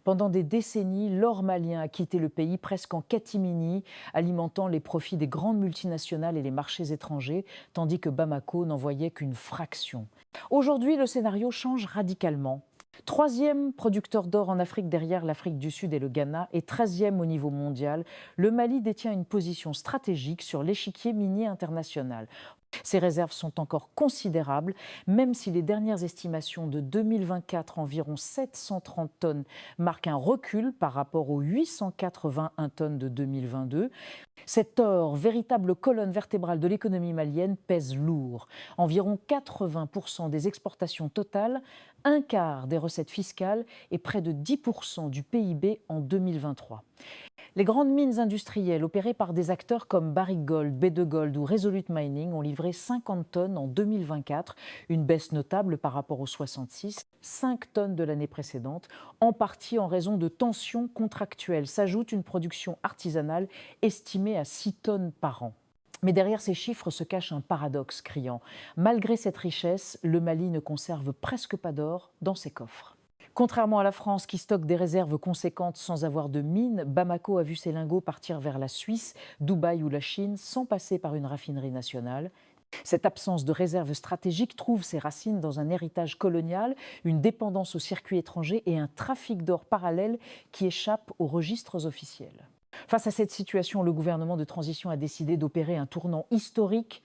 Pendant des décennies, l'or malien a quitté le pays presque en catimini, alimentant les profits des grandes multinationales et les marchés étrangers, tandis que Bamako n'en voyait qu'une fraction. Aujourd'hui, le scénario change radicalement. Troisième producteur d'or en Afrique derrière l'Afrique du Sud et le Ghana et 13e au niveau mondial, le Mali détient une position stratégique sur l'échiquier minier international. Ces réserves sont encore considérables, même si les dernières estimations de 2024, environ 730 tonnes, marquent un recul par rapport aux 881 tonnes de 2022. Cet or, véritable colonne vertébrale de l'économie malienne, pèse lourd. Environ 80% des exportations totales, un quart des recettes fiscales et près de 10% du PIB en 2023. Les grandes mines industrielles opérées par des acteurs comme Barrick Gold, B2 Gold ou Resolute Mining ont livré 50 tonnes en 2024, une baisse notable par rapport aux 66, 5 tonnes de l'année précédente, en partie en raison de tensions contractuelles. S'ajoute une production artisanale estimée à 6 tonnes par an. Mais derrière ces chiffres se cache un paradoxe criant. Malgré cette richesse, le Mali ne conserve presque pas d'or dans ses coffres. Contrairement à la France qui stocke des réserves conséquentes sans avoir de mines, Bamako a vu ses lingots partir vers la Suisse, Dubaï ou la Chine sans passer par une raffinerie nationale. Cette absence de réserves stratégiques trouve ses racines dans un héritage colonial, une dépendance aux circuits étrangers et un trafic d'or parallèle qui échappe aux registres officiels. Face à cette situation, le gouvernement de transition a décidé d'opérer un tournant historique.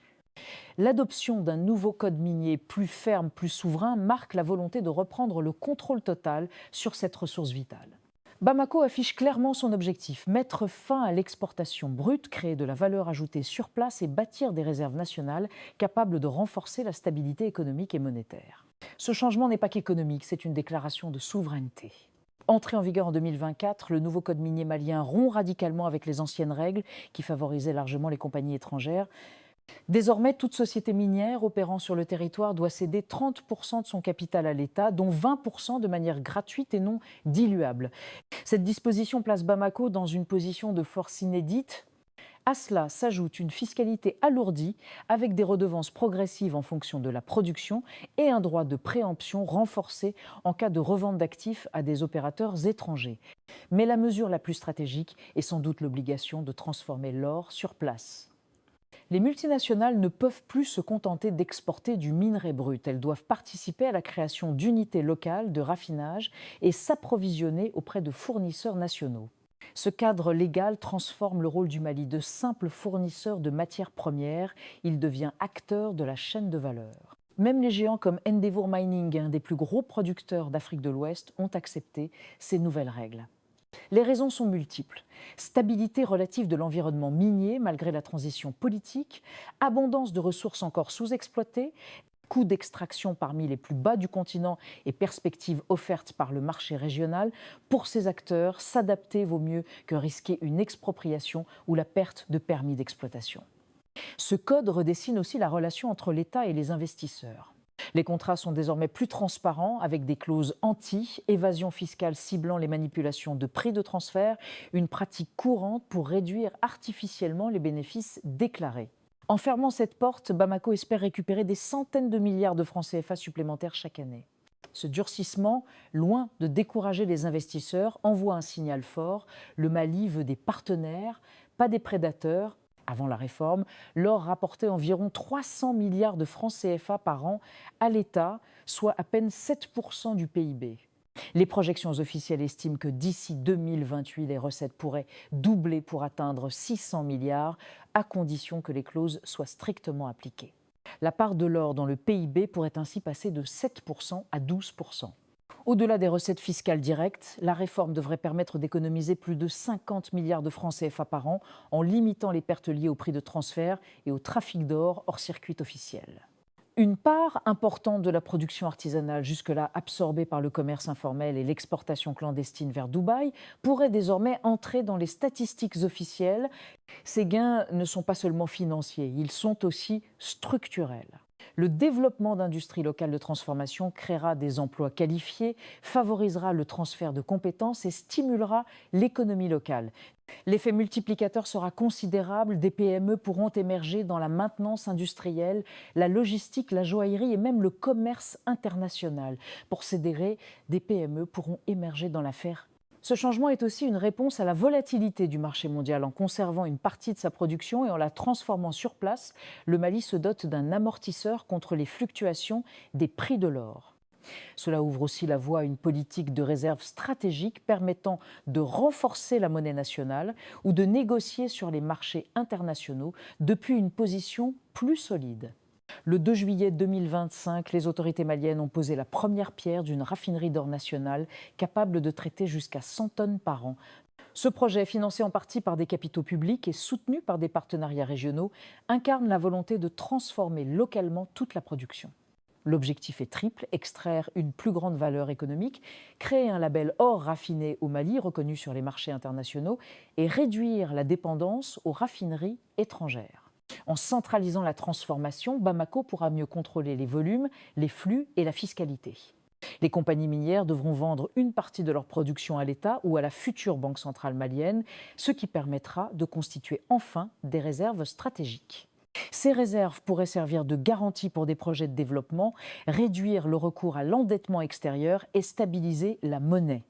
L'adoption d'un nouveau code minier plus ferme, plus souverain, marque la volonté de reprendre le contrôle total sur cette ressource vitale. Bamako affiche clairement son objectif, mettre fin à l'exportation brute, créer de la valeur ajoutée sur place et bâtir des réserves nationales capables de renforcer la stabilité économique et monétaire. Ce changement n'est pas qu'économique, c'est une déclaration de souveraineté. Entré en vigueur en 2024, le nouveau code minier malien rompt radicalement avec les anciennes règles qui favorisaient largement les compagnies étrangères. Désormais, toute société minière opérant sur le territoire doit céder 30% de son capital à l'État, dont 20% de manière gratuite et non diluable. Cette disposition place Bamako dans une position de force inédite. À cela s'ajoute une fiscalité alourdie avec des redevances progressives en fonction de la production et un droit de préemption renforcé en cas de revente d'actifs à des opérateurs étrangers. Mais la mesure la plus stratégique est sans doute l'obligation de transformer l'or sur place. Les multinationales ne peuvent plus se contenter d'exporter du minerai brut. Elles doivent participer à la création d'unités locales de raffinage et s'approvisionner auprès de fournisseurs nationaux. Ce cadre légal transforme le rôle du Mali de simple fournisseur de matières premières. Il devient acteur de la chaîne de valeur. Même les géants comme Endeavour Mining, un des plus gros producteurs d'Afrique de l'Ouest, ont accepté ces nouvelles règles. Les raisons sont multiples. Stabilité relative de l'environnement minier malgré la transition politique, abondance de ressources encore sous-exploitées, coûts d'extraction parmi les plus bas du continent et perspectives offertes par le marché régional. Pour ces acteurs, s'adapter vaut mieux que risquer une expropriation ou la perte de permis d'exploitation. Ce code redessine aussi la relation entre l'État et les investisseurs. Les contrats sont désormais plus transparents avec des clauses anti-évasion fiscale ciblant les manipulations de prix de transfert, une pratique courante pour réduire artificiellement les bénéfices déclarés. En fermant cette porte, Bamako espère récupérer des centaines de milliards de francs CFA supplémentaires chaque année. Ce durcissement, loin de décourager les investisseurs, envoie un signal fort. Le Mali veut des partenaires, pas des prédateurs. Avant la réforme, l'or rapportait environ 300 milliards de francs CFA par an à l'État, soit à peine 7% du PIB. Les projections officielles estiment que d'ici 2028, les recettes pourraient doubler pour atteindre 600 milliards, à condition que les clauses soient strictement appliquées. La part de l'or dans le PIB pourrait ainsi passer de 7% à 12%. Au-delà des recettes fiscales directes, la réforme devrait permettre d'économiser plus de 50 milliards de francs CFA par an en limitant les pertes liées au prix de transfert et au trafic d'or hors circuit officiel. Une part importante de la production artisanale, jusque-là absorbée par le commerce informel et l'exportation clandestine vers Dubaï, pourrait désormais entrer dans les statistiques officielles. Ces gains ne sont pas seulement financiers, ils sont aussi structurels. Le développement d'industries locales de transformation créera des emplois qualifiés, favorisera le transfert de compétences et stimulera l'économie locale. L'effet multiplicateur sera considérable, des PME pourront émerger dans la maintenance industrielle, la logistique, la joaillerie et même le commerce international. Pour ces degrés, des PME pourront émerger dans l'affaire Ce changement est aussi une réponse à la volatilité du marché mondial. En conservant une partie de sa production et en la transformant sur place, le Mali se dote d'un amortisseur contre les fluctuations des prix de l'or. Cela ouvre aussi la voie à une politique de réserve stratégique permettant de renforcer la monnaie nationale ou de négocier sur les marchés internationaux depuis une position plus solide. Le 2 juillet 2025, les autorités maliennes ont posé la première pierre d'une raffinerie d'or nationale capable de traiter jusqu'à 100 tonnes par an. Ce projet, financé en partie par des capitaux publics et soutenu par des partenariats régionaux, incarne la volonté de transformer localement toute la production. L'objectif est triple, extraire une plus grande valeur économique, créer un label or raffiné au Mali reconnu sur les marchés internationaux et réduire la dépendance aux raffineries étrangères. En centralisant la transformation, Bamako pourra mieux contrôler les volumes, les flux et la fiscalité. Les compagnies minières devront vendre une partie de leur production à l'État ou à la future Banque centrale malienne, ce qui permettra de constituer enfin des réserves stratégiques. Ces réserves pourraient servir de garantie pour des projets de développement, réduire le recours à l'endettement extérieur et stabiliser la monnaie.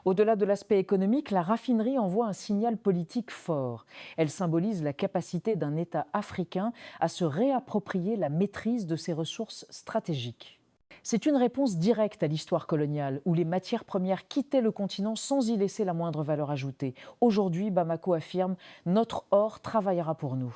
Au-delà de l'aspect économique, la raffinerie envoie un signal politique fort. Elle symbolise la capacité d'un État africain à se réapproprier la maîtrise de ses ressources stratégiques. C'est une réponse directe à l'histoire coloniale, où les matières premières quittaient le continent sans y laisser la moindre valeur ajoutée. Aujourd'hui, Bamako affirme « Notre or travaillera pour nous ».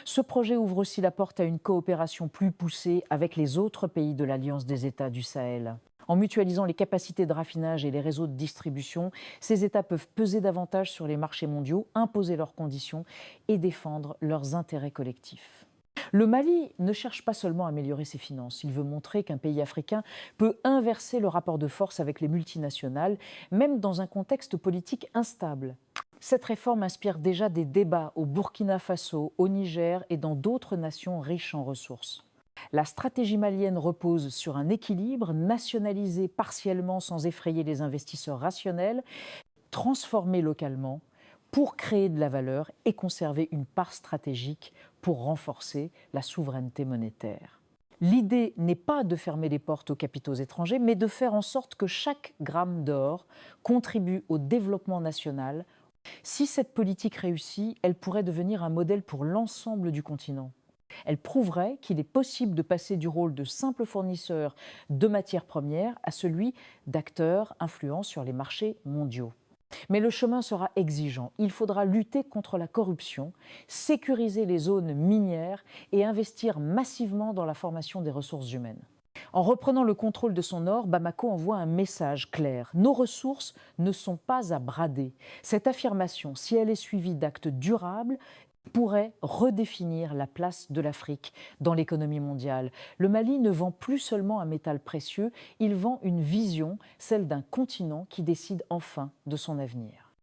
Ce projet ouvre aussi la porte à une coopération plus poussée avec les autres pays de l'Alliance des États du Sahel. En mutualisant les capacités de raffinage et les réseaux de distribution, ces États peuvent peser davantage sur les marchés mondiaux, imposer leurs conditions et défendre leurs intérêts collectifs. Le Mali ne cherche pas seulement à améliorer ses finances, il veut montrer qu'un pays africain peut inverser le rapport de force avec les multinationales, même dans un contexte politique instable. Cette réforme inspire déjà des débats au Burkina Faso, au Niger et dans d'autres nations riches en ressources. La stratégie malienne repose sur un équilibre, nationalisé partiellement sans effrayer les investisseurs rationnels, transformé localement pour créer de la valeur et conserver une part stratégique pour renforcer la souveraineté monétaire. L'idée n'est pas de fermer les portes aux capitaux étrangers, mais de faire en sorte que chaque gramme d'or contribue au développement national. Si cette politique réussit, elle pourrait devenir un modèle pour l'ensemble du continent. Elle prouverait qu'il est possible de passer du rôle de simple fournisseur de matières premières à celui d'acteur influent sur les marchés mondiaux. Mais le chemin sera exigeant. Il faudra lutter contre la corruption, sécuriser les zones minières et investir massivement dans la formation des ressources humaines. En reprenant le contrôle de son or, Bamako envoie un message clair. Nos ressources ne sont pas à brader. Cette affirmation, si elle est suivie d'actes durables, pourrait redéfinir la place de l'Afrique dans l'économie mondiale. Le Mali ne vend plus seulement un métal précieux, il vend une vision, celle d'un continent qui décide enfin de son avenir.